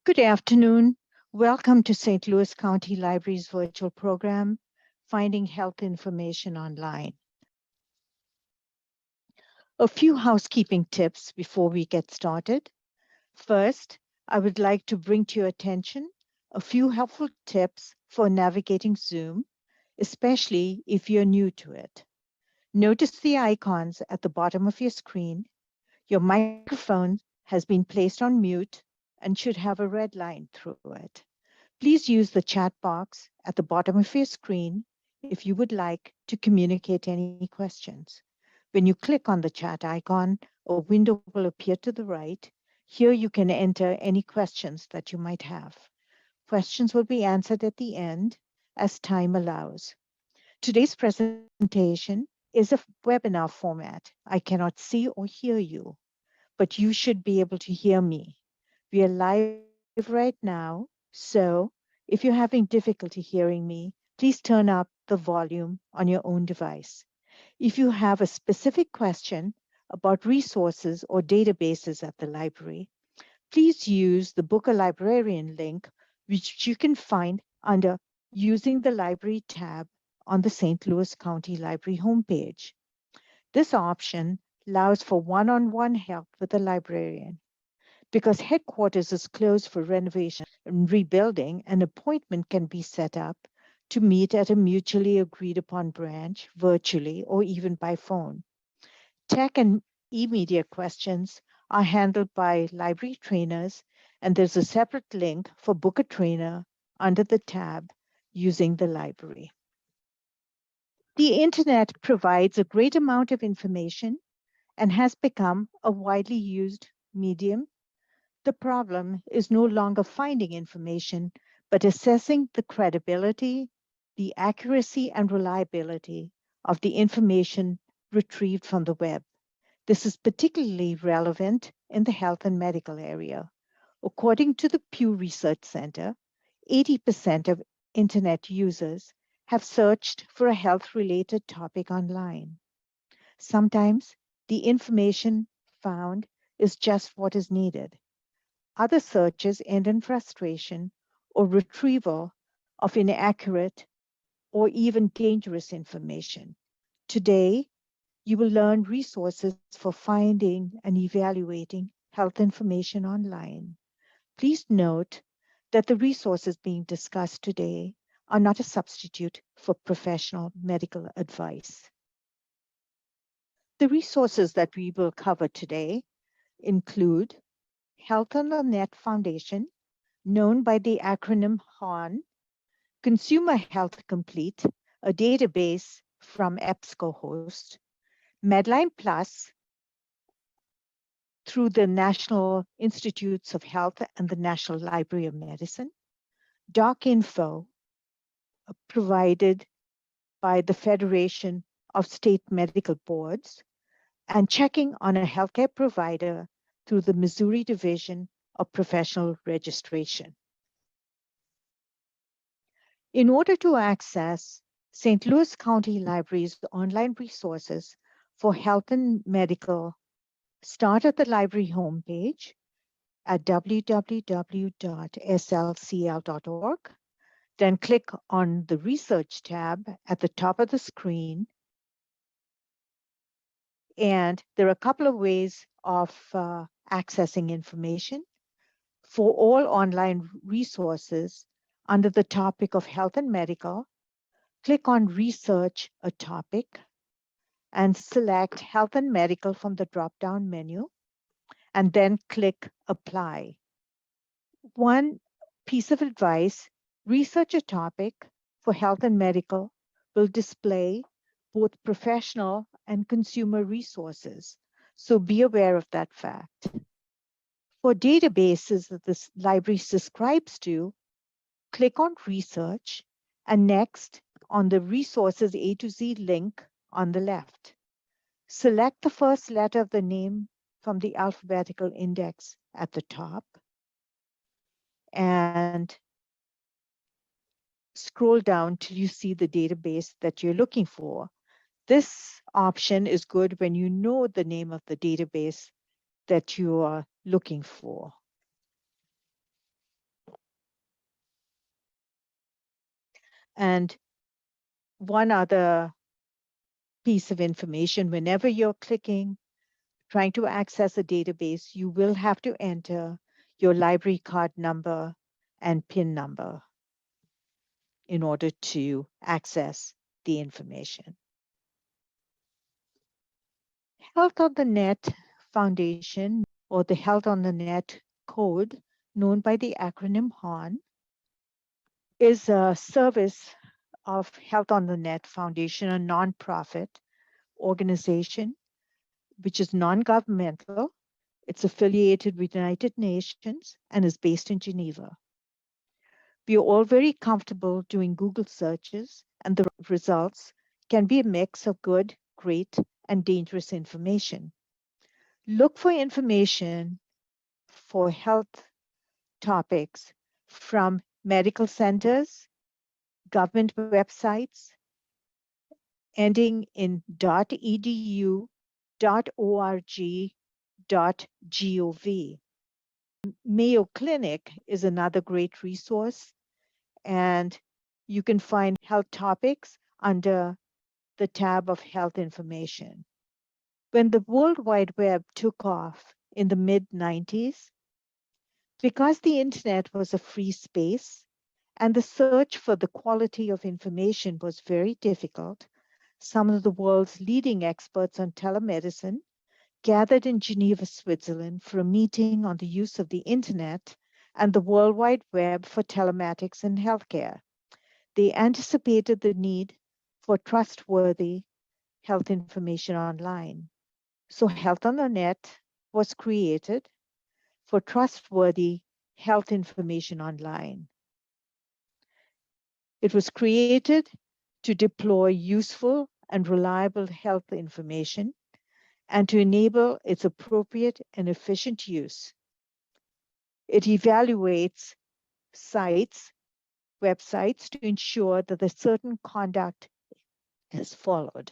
Good afternoon. Welcome to St. Louis County Library's virtual program, Finding Health Information Online. A few housekeeping tips before we get started. First, I would like to bring to your attention a few helpful tips for navigating Zoom, especially if you're new to it. Notice the icons at the bottom of your screen. Your microphone has been placed on mute and should have a red line through it. Please use the chat box at the bottom of your screen if you would like to communicate any questions. When you click on the chat icon, a window will appear to the right. Here you can enter any questions that you might have. Questions will be answered at the end as time allows. Today's presentation is a webinar format. I cannot see or hear you, but you should be able to hear me. We are live right now, so if you're having difficulty hearing me, please turn up the volume on your own device. If you have a specific question about resources or databases at the library, please use the Book a Librarian link, which you can find under Using the Library tab on the St. Louis County Library homepage. This option allows for one-on-one help with a librarian. Because headquarters is closed for renovation and rebuilding, an appointment can be set up to meet at a mutually agreed upon branch, virtually, or even by phone. Tech and e-media questions are handled by library trainers, and there's a separate link for Book a Trainer under the tab Using the Library. The internet provides a great amount of information and has become a widely used medium. The problem is no longer finding information, but assessing the credibility, the accuracy, and reliability of the information retrieved from the web. This is particularly relevant in the health and medical area. According to the Pew Research Center, 80% of internet users have searched for a health-related topic online. Sometimes the information found is just what is needed. Other searches end in frustration or retrieval of inaccurate or even dangerous information. Today, you will learn resources for finding and evaluating health information online. Please note that the resources being discussed today are not a substitute for professional medical advice. The resources that we will cover today include Health on the Net Foundation, known by the acronym HON, Consumer Health Complete, a database from EBSCOhost, Medline Plus through the National Institutes of Health and the National Library of Medicine, DocInfo, provided by the Federation of State Medical Boards, and checking on a healthcare provider through the Missouri Division of Professional Registration. In order to access St. Louis County Library's online resources for health and medical, start at the library homepage at www.slcl.org, then click on the Research tab at the top of the screen. And there are a couple of ways of accessing information. For all online resources, under the topic of health and medical, click on Research a Topic and select Health and Medical from the drop-down menu, and then click Apply. One piece of advice, Research a Topic for health and medical will display both professional and consumer resources, so be aware of that fact. For databases that this library subscribes to, click on Research and next on the Resources A to Z link on the left. Select the first letter of the name from the alphabetical index at the top and scroll down till you see the database that you're looking for. This option is good when you know the name of the database that you are looking for. And one other piece of information, whenever you're trying to access a database, you will have to enter your library card number and PIN number in order to access the information. Health on the Net Foundation, or the Health on the Net code, known by the acronym HON, is a service of Health on the Net Foundation, a nonprofit organization which is non-governmental. It's affiliated with United Nations and is based in Geneva. We are all very comfortable doing Google searches, and the results can be a mix of good, great, and dangerous information. Look for information for health topics from medical centers, government websites, ending in .edu, .org, .gov. Mayo Clinic is another great resource, and you can find health topics under the tab of health information. When the World Wide Web took off in the mid-90s, because the internet was a free space and the search for the quality of information was very difficult, some of the world's leading experts on telemedicine gathered in Geneva, Switzerland for a meeting on the use of the internet and the World Wide Web for telematics in healthcare. They anticipated the need for trustworthy health information online. So Health on the Net was created for trustworthy health information online. It was created to deploy useful and reliable health information and to enable its appropriate and efficient use. It evaluates websites to ensure that a certain conduct is followed.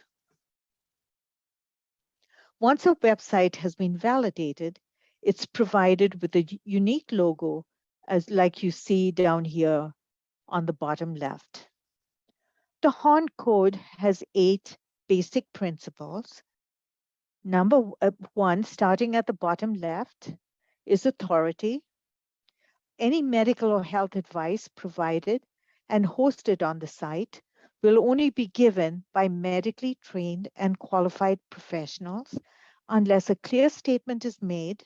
Once a website has been validated, it's provided with a unique logo, as like you see down here on the bottom left. The HON code has 8 basic principles. Number 1, starting at the bottom left, is authority. Any medical or health advice provided and hosted on the site will only be given by medically trained and qualified professionals unless a clear statement is made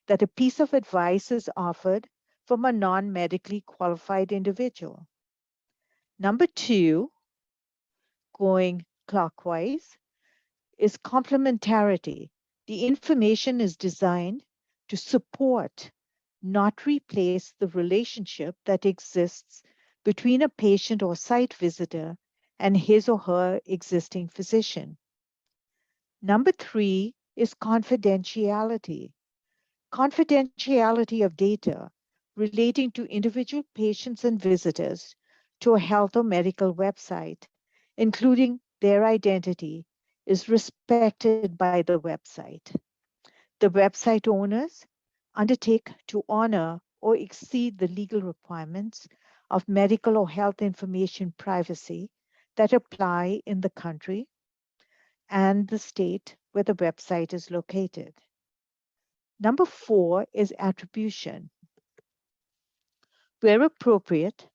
that a piece of advice is offered from a non-medically qualified individual. Number 2, going clockwise, is complementarity. The information is designed to support, not replace, the relationship that exists between a patient or site visitor and his or her existing physician. Number 3 is confidentiality. Confidentiality of data relating to individual patients and visitors to a health or medical website, including their identity, is respected by the website. The website owners undertake to honor or exceed the legal requirements of medical or health information privacy that apply in the country and the state where the website is located. Number 4 is attribution. Where appropriate,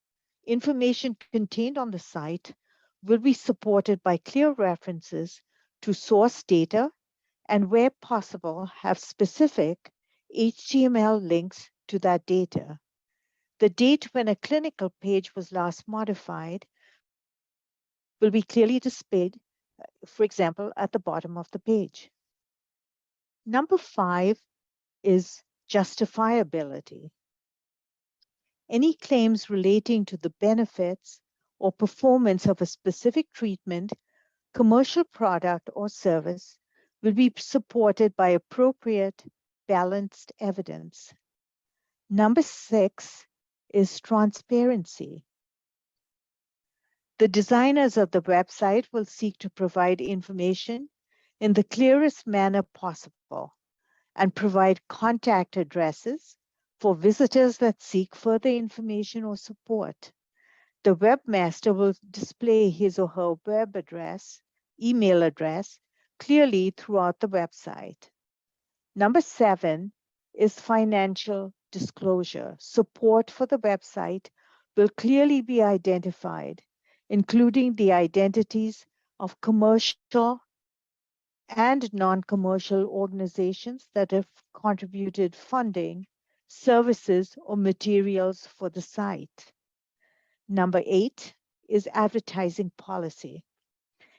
information contained on the site will be supported by clear references to source data and, where possible, have specific HTML links to that data. The date when a clinical page was last modified will be clearly displayed, for example, at the bottom of the page. Number 5 is justifiability. Any claims relating to the benefits or performance of a specific treatment, commercial product, or service will be supported by appropriate, balanced evidence. Number 6 is transparency. The designers of the website will seek to provide information in the clearest manner possible and provide contact addresses for visitors that seek further information or support. The webmaster will display his or her web address, email address, clearly throughout the website. Number 7 is financial disclosure. Support for the website will clearly be identified, including the identities of commercial and non-commercial organizations that have contributed funding, services, or materials for the site. Number 8 is advertising policy.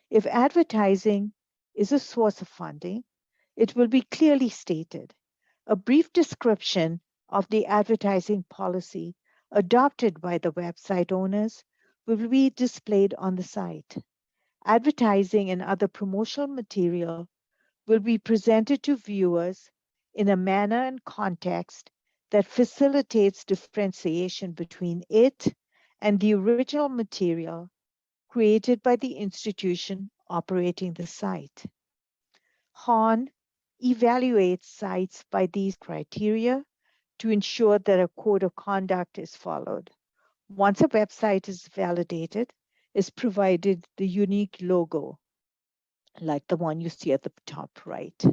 If advertising is a source of funding, it will be clearly stated. A brief description of the advertising policy adopted by the website owners will be displayed on the site. Advertising and other promotional material will be presented to viewers in a manner and context that facilitates differentiation between it and the original material created by the institution operating the site. HON evaluates sites by these criteria to ensure that a code of conduct is followed. Once a website is validated, is provided the unique logo, like the one you see at the top right.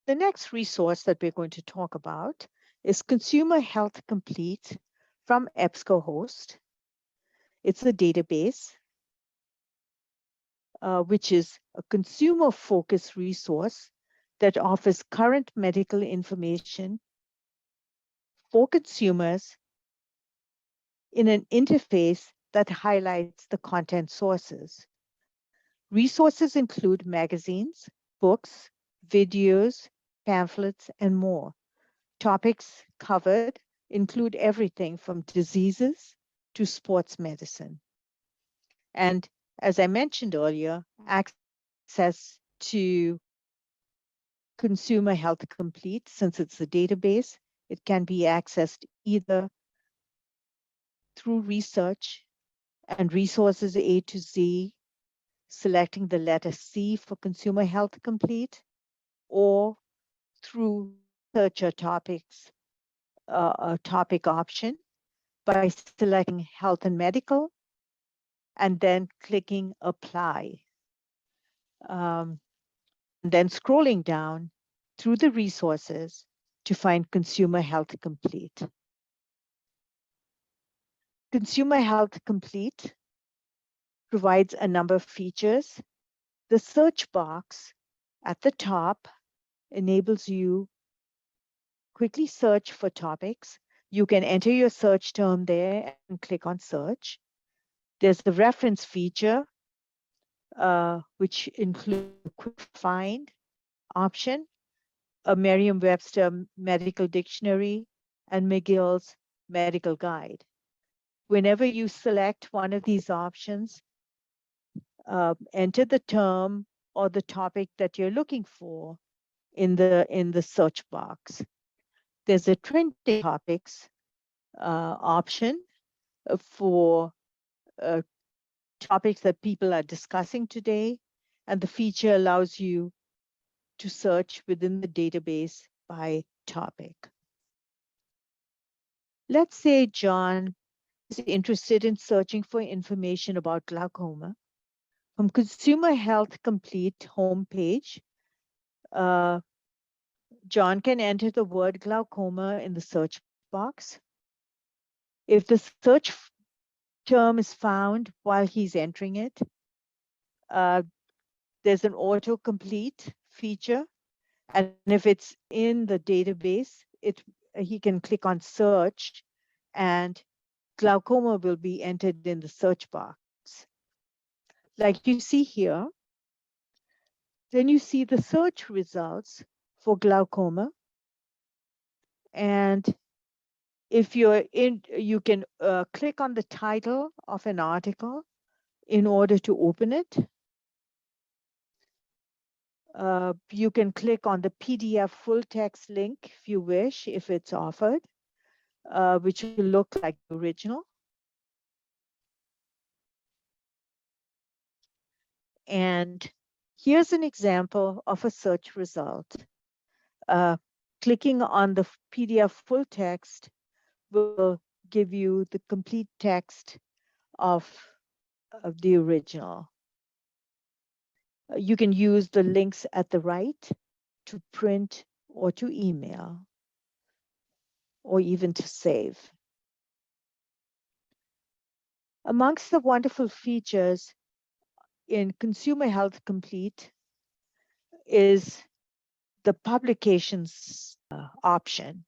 The next resource that we're going to talk about is Consumer Health Complete from EBSCOhost. It's a database, which is a consumer-focused resource that offers current medical information for consumers in an interface that highlights the content sources. Resources include magazines, books, videos, pamphlets, and more. Topics covered include everything from diseases to sports medicine. And as I mentioned earlier, access to Consumer Health Complete, since it's a database, it can be accessed either through research and resources A to Z, selecting the letter C for Consumer Health Complete, or through searcher topics, a topic option by selecting health and medical and then clicking apply. Then scrolling down through the resources to find Consumer Health Complete. Consumer Health Complete provides a number of features. The search box at the top enables you quickly search for topics. You can enter your search term there and click on search. There's the reference feature, which includes a quick find option, a Merriam-Webster medical dictionary, and McGill's medical guide. Whenever you select one of these options, enter the term or the topic that you're looking for in the search box. There's a trending topics option for topics that people are discussing today, and the feature allows you to search within the database by topic. Let's say John is interested in searching for information about glaucoma. From Consumer Health Complete homepage, John can enter the word glaucoma in the search box. If the search term is found while he's entering it, there's an autocomplete feature. And if it's in the database, he can click on search and glaucoma will be entered in the search box. Like you see here, then you see the search results for glaucoma. And if you're in, you can click on the title of an article in order to open it. You can click on the PDF full text link if you wish, if it's offered, which will look like the original. And here's an example of a search result. Clicking on the PDF full text will give you the complete text of the original. You can use the links at the right to print or to email or even to save. Amongst the wonderful features in Consumer Health Complete is the publications option.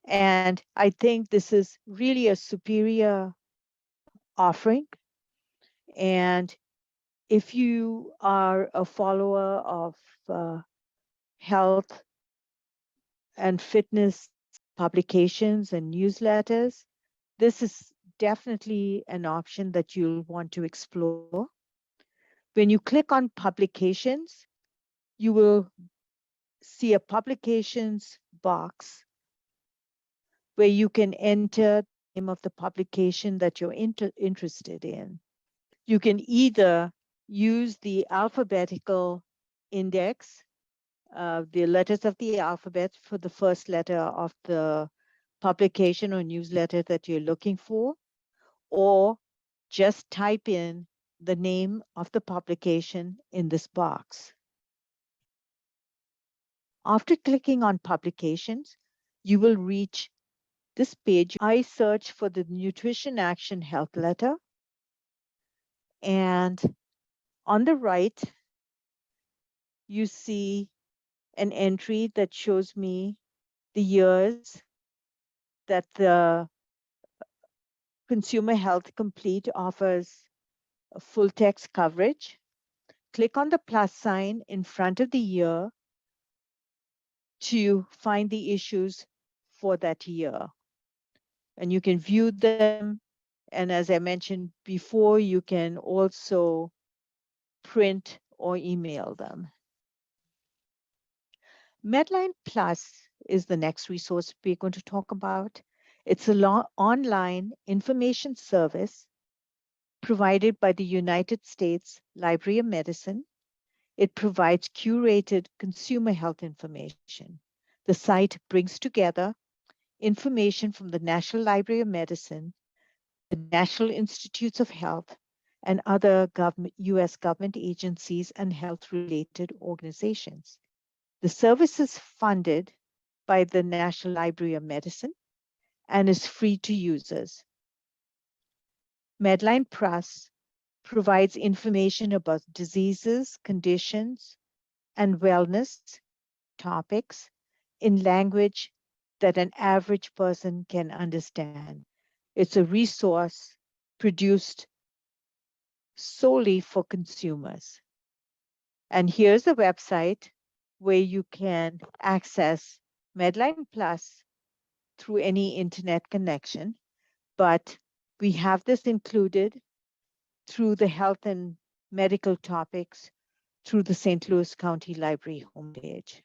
And I think this is really a superior offering. And if you are a follower of health and fitness publications and newsletters, this is definitely an option that you'll want to explore. When you click on publications, you will see a publications box where you can enter the name of the publication that you're interested in. You can either use the alphabetical index, the letters of the alphabet for the first letter of the publication or newsletter that you're looking for, or just type in the name of the publication in this box. After clicking on publications, you will reach this page. I search for the Nutrition Action Health Letter, and on the right, you see an entry that shows me the years that the Consumer Health Complete offers a full text coverage. Click on the plus sign in front of the year to find the issues for that year. And you can view them. And as I mentioned before, you can also print or email them. Medline Plus is the next resource we're going to talk about. It's an online information service provided by the United States Library of Medicine. It provides curated consumer health information. The site brings together information from the National Library of Medicine, the National Institutes of Health, and other US government agencies and health-related organizations. The service is funded by the National Library of Medicine and is free to users. Medline Plus provides information about diseases, conditions, and wellness topics in language that an average person can understand. It's a resource produced solely for consumers. And here's a website where you can access Medline Plus through any internet connection, but we have this included through the health and medical topics through the St. Louis County Library homepage.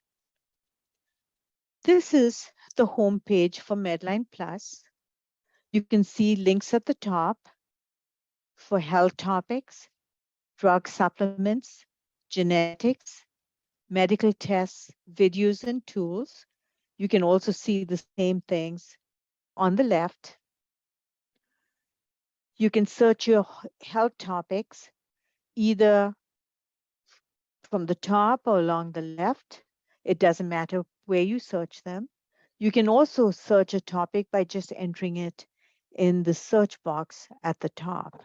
This is the homepage for Medline Plus. You can see links at the top for health topics, drug supplements, genetics, medical tests, videos, and tools. You can also see the same things on the left. You can search your health topics either from the top or along the left. It doesn't matter where you search them. You can also search a topic by just entering it in the search box at the top.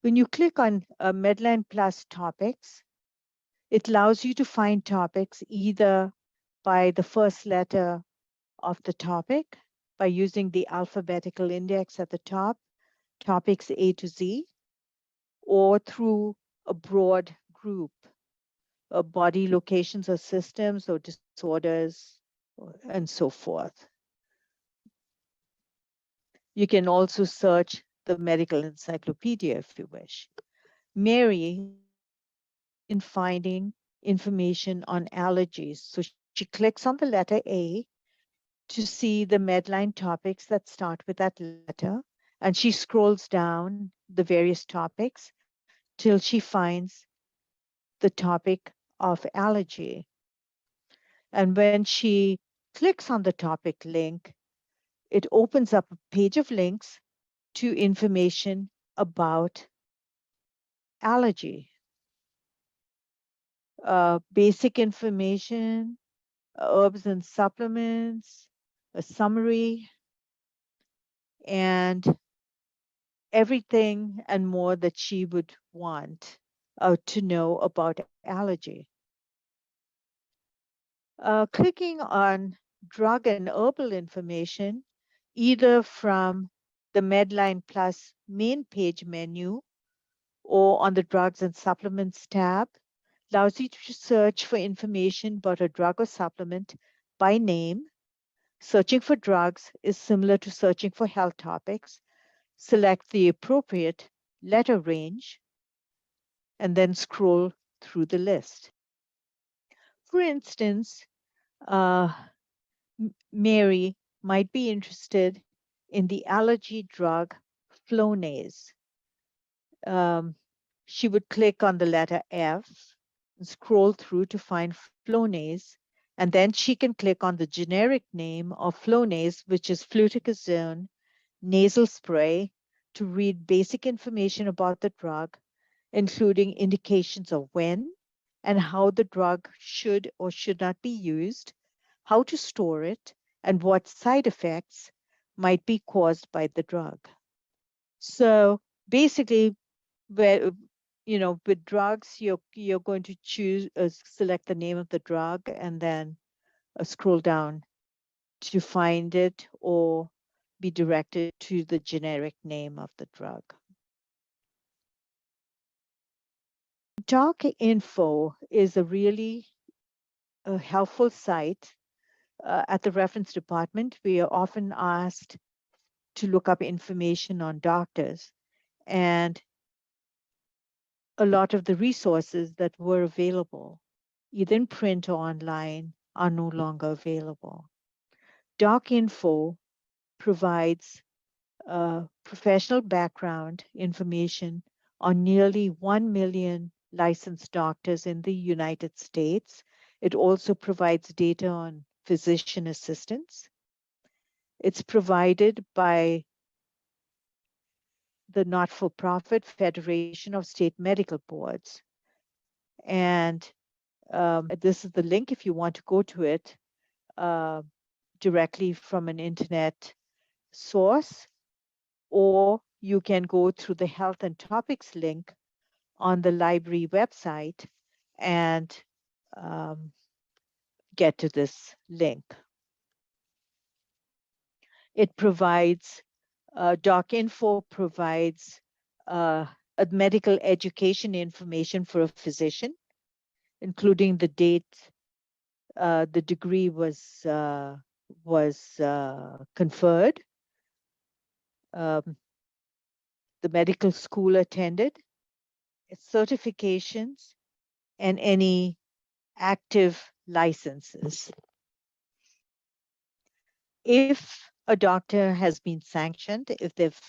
When you click on Medline Plus topics, it allows you to find topics either by the first letter of the topic, by using the alphabetical index at the top, topics A to Z, or through a broad group of body locations or systems or disorders and so forth. You can also search the medical encyclopedia if you wish. Mary in finding information on allergies. So she clicks on the letter A to see the Medline topics that start with that letter, and she scrolls down the various topics till she finds the topic of allergy. And when she clicks on the topic link, it opens up a page of links to information about allergy. Basic information, herbs and supplements, a summary, and everything and more that she would want to know about allergy. Clicking on drug and herbal information, either from the Medline Plus main page menu or on the drugs and supplements tab, allows you to search for information about a drug or supplement by name. Searching for drugs is similar to searching for health topics. Select the appropriate letter range and then scroll through the list. For instance, Mary might be interested in the allergy drug Flonase. She would click on the letter F and scroll through to find Flonase, and then she can click on the generic name of Flonase, which is fluticasone nasal spray, to read basic information about the drug, including indications of when and how the drug should or should not be used, how to store it, and what side effects might be caused by the drug. So basically, where with drugs, you're going to choose select the name of the drug and then scroll down to find it or be directed to the generic name of the drug. Doc Info is a really helpful site. At the reference department, we are often asked to look up information on doctors, and a lot of the resources that were available, either in print or online, are no longer available. DocInfo provides professional background information on nearly 1 million licensed doctors in the United States. It also provides data on physician assistants. It's provided by the not-for-profit Federation of State Medical Boards. And this is the link if you want to go to it directly from an internet source, or you can go through the health and topics link on the library website and get to this link. It provides, DocInfo provides a medical education information for a physician, including the date the degree was conferred, the medical school attended, certifications, and any active licenses. If a doctor has been sanctioned, if there've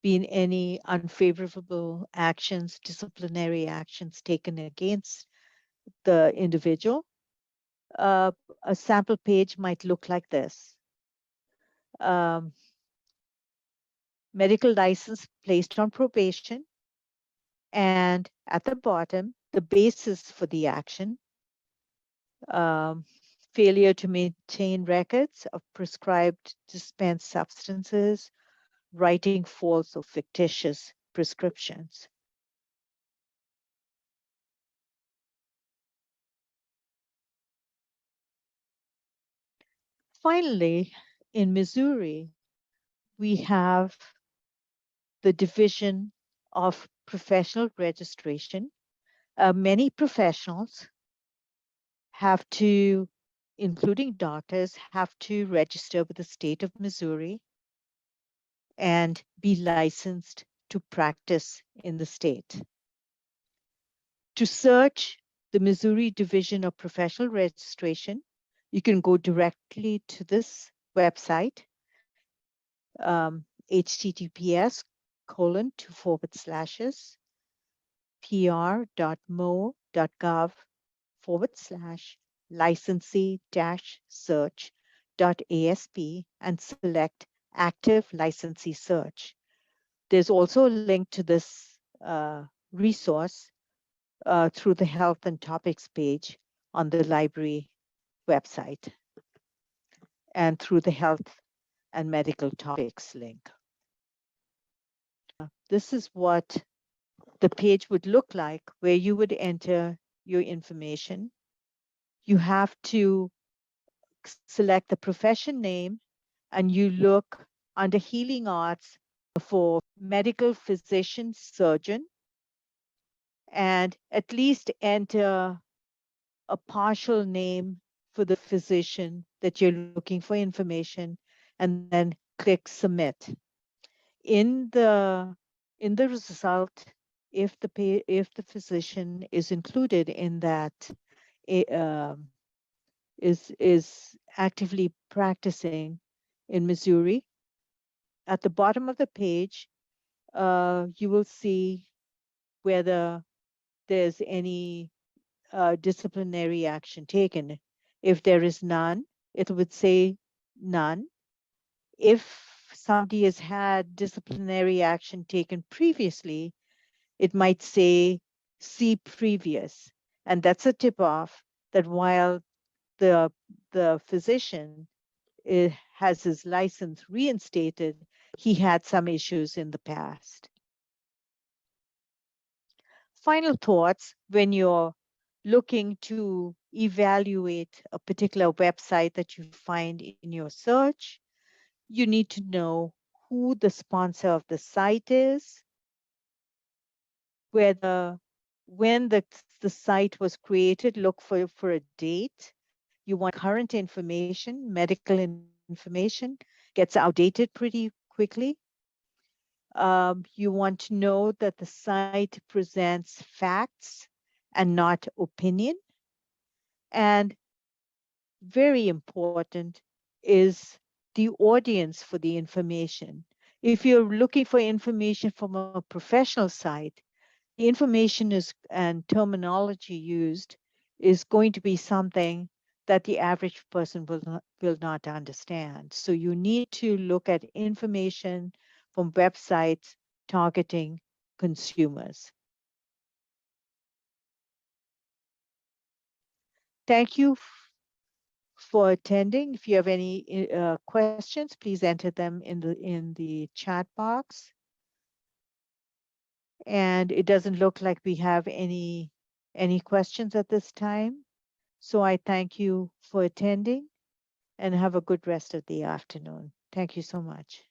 been any unfavorable actions, disciplinary actions taken against the individual, a sample page might look like this. Medical license placed on probation, and at the bottom, the basis for the action, failure to maintain records of prescribed dispensed substances, writing false or fictitious prescriptions. Finally, in Missouri, we have the Division of Professional Registration. Many professionals have to, including doctors, have to register with the state of Missouri and be licensed to practice in the state. To search the Missouri Division of Professional Registration, you can go directly to this website, https:// PR.mo.msr.gov licensee-search.asp and select Active Licensee Search. There's also a link to this resource through the Health and Topics page on the library website and through the Health and Medical Topics link. This is what the page would look like, where you would enter your information. You have to select the profession name and you look under Healing Arts for medical physician surgeon, and at least enter a partial name for the physician that you're looking for information, and then click submit. In the result, if the physician is included in that, is actively practicing in Missouri, at the bottom of the page, you will see whether there's any disciplinary action taken. If there is none, it would say none. If somebody has had disciplinary action taken previously, it might say see previous. And that's a tip off that while the physician has his license reinstated, he had some issues in the past. Final thoughts when you're looking to evaluate a particular website that you find in your search, you need to know who the sponsor of the site is, whether when the site was created, look for a date. You want current information, medical information gets outdated pretty quickly. You want to know that the site presents facts and not opinion. And very important is the audience for the information. If you're looking for information from a professional site, the information and terminology used is going to be something that the average person will not understand. So you need to look at information from websites targeting consumers. Thank you for attending. If you have any questions, please enter them in the chat box. And it doesn't look like we have any questions at this time. So I thank you for attending and have a good rest of the afternoon. Thank you so much.